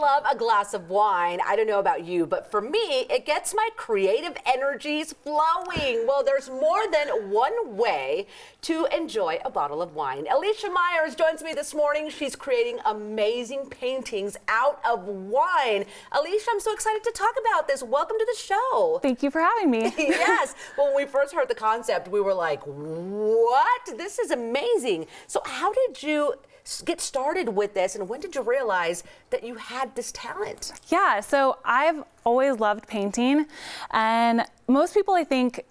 love a glass of wine. I don't know about you, but for me, it gets my creative energies flowing. Well, there's more than one way to enjoy a bottle of wine. Elysia Myers joins me this morning. She's creating amazing paintings out of wine. Elysia, I'm so excited to talk about this. Welcome to the show. Thank you for having me. Yes. Well, when we first heard the concept, we were like, what? This is amazing. So how did you get started with this, and when did you realize that you had this talent? Yeah, so I've always loved painting, and most people, I think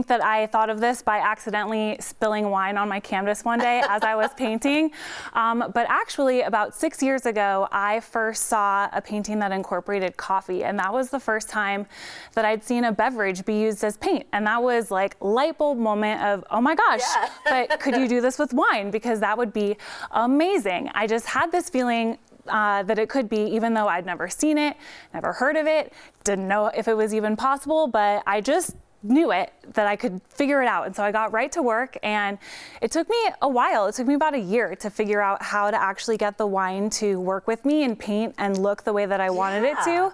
that I thought of this by accidentally spilling wine on my canvas one day as I was painting. But actually, about 6 years ago, I first saw a painting that incorporated coffee, and that was the first time that I'd seen a beverage be used as paint. And that was like light bulb moment of, oh my gosh, yeah. But could you do this with wine? Because that would be amazing. I just had this feeling that it could be, even though I'd never seen it, never heard of it, didn't know if it was even possible, but I just knew that I could figure it out. And so I got right to work, and it took me a while. It took me about a year to figure out how to actually get the wine to work with me and paint and look the way that I wanted it to.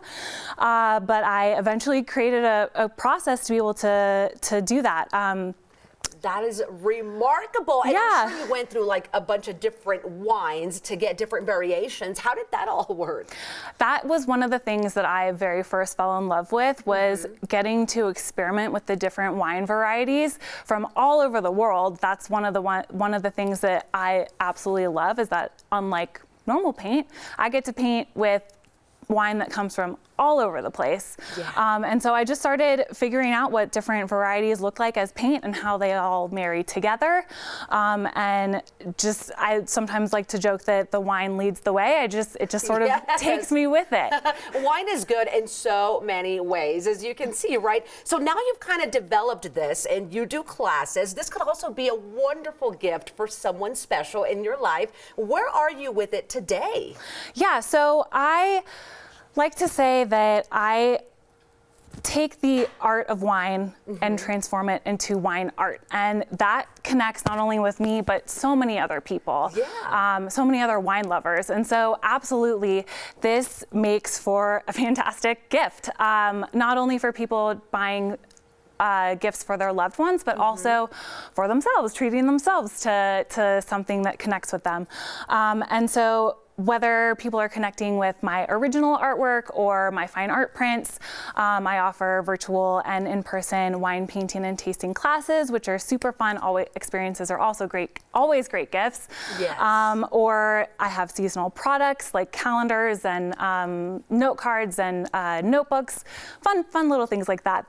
But I eventually created a process to be able to do that. That is remarkable. And yeah. I'm sure you went through like a bunch of different wines to get different variations. How did that all work? That was one of the things that I very first fell in love with, was getting to experiment with the different wine varieties from all over the world. That's one of the things that I absolutely love, is that unlike normal paint, I get to paint with wine that comes from all over the place. Yeah. And so I just started figuring out what different varieties look like as paint and how they all marry together. And I sometimes like to joke that the wine leads the way. It just sort of takes me with it. Wine is good in so many ways, as you can see, right? So now you've kind of developed this and you do classes. This could also be a wonderful gift for someone special in your life. Where are you with it today? Yeah, so I like to say that I take the art of wine and transform it into wine art. And that connects not only with me, but so many other people, so many other wine lovers. And so absolutely, this makes for a fantastic gift, not only for people buying gifts for their loved ones, but also for themselves, treating themselves to something that connects with them. And so whether people are connecting with my original artwork or my fine art prints, I offer virtual and in-person wine painting and tasting classes, which are super fun. Experiences are also great, always great gifts. Yes. Or I have seasonal products like calendars and note cards and notebooks, fun little things like that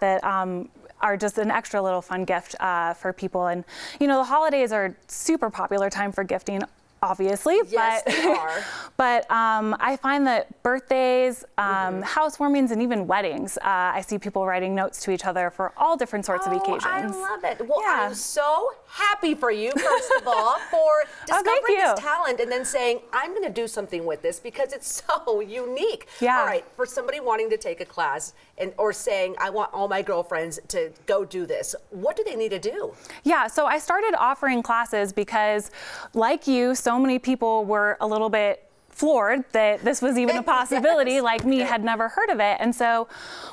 are just an extra little fun gift for people. And you know, the holidays are super popular time for gifting, obviously, yes, they are. But I find that birthdays, housewarmings, and even weddings, I see people writing notes to each other for all different sorts of occasions. I love it. Well, yeah. I'm so happy for you, first of all, for discovering this talent and then saying, I'm going to do something with this because it's so unique. Yeah. All right, for somebody wanting to take a class or saying, I want all my girlfriends to go do this, what do they need to do? Yeah, so I started offering classes because, like you, so many people were a little bit floored that this was even a possibility. Like me, had never heard of it. And so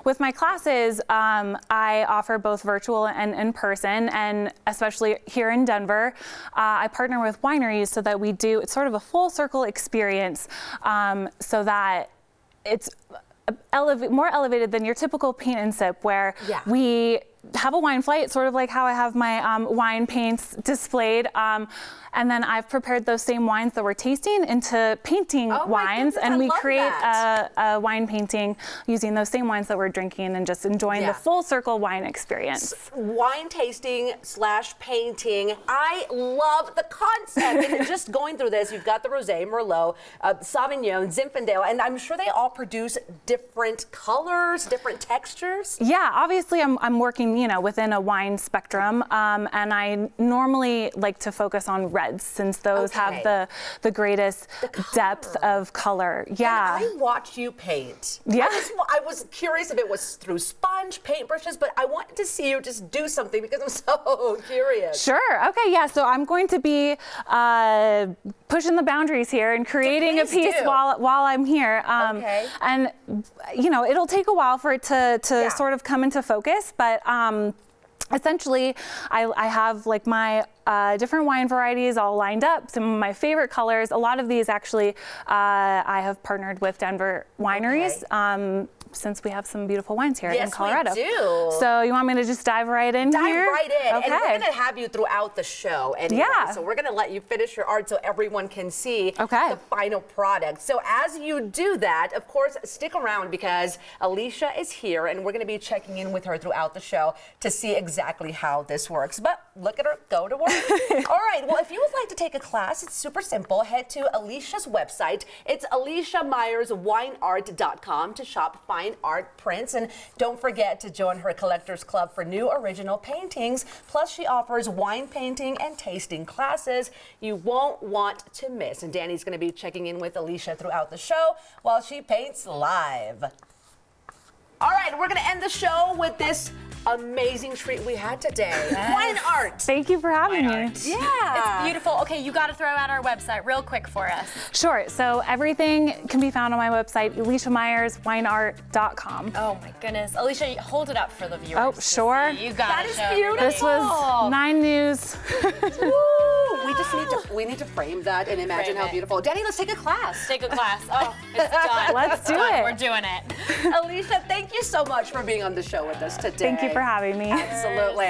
with my classes, I offer both virtual and in person, and especially here in Denver, I partner with wineries so that it's sort of a full circle experience, so that it's more elevated than your typical paint and sip, where we have a wine flight, sort of like how I have my wine paints displayed. And then I've prepared those same wines that we're tasting into painting wines, and we create a wine painting using those same wines that we're drinking and just enjoying the full circle wine experience. Wine tasting / painting. I love the concept. And just going through this, you've got the Rosé, Merlot, Sauvignon, Zinfandel, and I'm sure they all produce different colors, different textures. Yeah, obviously I'm working, within a wine spectrum, and I normally like to focus on reds, since those have the greatest depth of color. Yeah. And I watched you paint. Yeah. I was curious if it was through sponge, paintbrushes, but I wanted to see you just do something because I'm so curious. Sure. Okay. Yeah. So I'm going to be pushing the boundaries here and creating a Please piece do. while I'm here. Okay. And you know, it'll take a while for it to Yeah. sort of come into focus, but essentially, I have like my different wine varieties all lined up, some of my favorite colors. A lot of these actually, I have partnered with Denver wineries. Since we have some beautiful wines here in Colorado. Yes, we do. So you want me to just dive right in here? Dive right in. Okay. And we're going to have you throughout the show anyway. Yeah. So we're going to let you finish your art so everyone can see Okay. the final product. So as you do that, of course, stick around because Elysia is here and we're going to be checking in with her throughout the show to see exactly how this works. But look at her go to work. All right. Well, if you would like to take a class, it's super simple. Head to Elysia's website. It's ElysiaMyersWineArt.com to shop fine art prints, and don't forget to join her collectors club for new original paintings. Plus she offers wine painting and tasting classes you won't want to miss, and Danny's going to be checking in with Elysia throughout the show while she paints live. All right, we're going to end the show with this amazing treat we had today. Wine art. Thank you for having me. Yeah. It's beautiful. Okay, you got to throw out our website real quick for us. Sure. So everything can be found on my website, ElysiaMyersWineArt.com. Oh my goodness. Elysia, hold it up for the viewers. Oh, to sure. see. You got That it. is beautiful. This was 9 News. Woo! We need to frame that and imagine Frame how it. beautiful. Danny, let's take a class. Take a class. Oh, it's done. Let's do Done. it. We're doing it. Elysia, thank you so much for being on the show with us today. Thank you for having me. Absolutely.